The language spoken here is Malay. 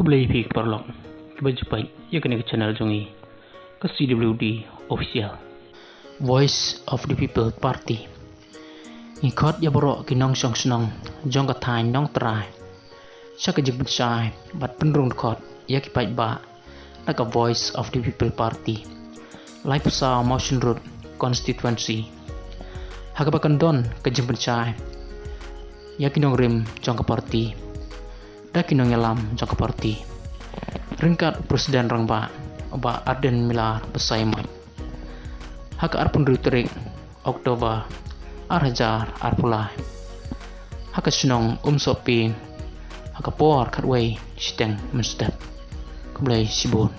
Kublai pik parlok kebajupai ya kena ke channel jongi ke CWD official Voice of the People Party dkhot ya borok kinong song snong jong ka thai nong trai sak jing chai bat penrung dkhot ya ki pai ba na ka Voice of the People Party live sa Mawshynrut constituency hakabakan don ke jing chai ya kinong rim jong ka party da kinong yalam jong ka party ringkat presiden rang ba Arden milar besai mai haka arpun rutrik Oktober Hajar pulai haka sunong sopin haka por katway siteng menstep kublai sibun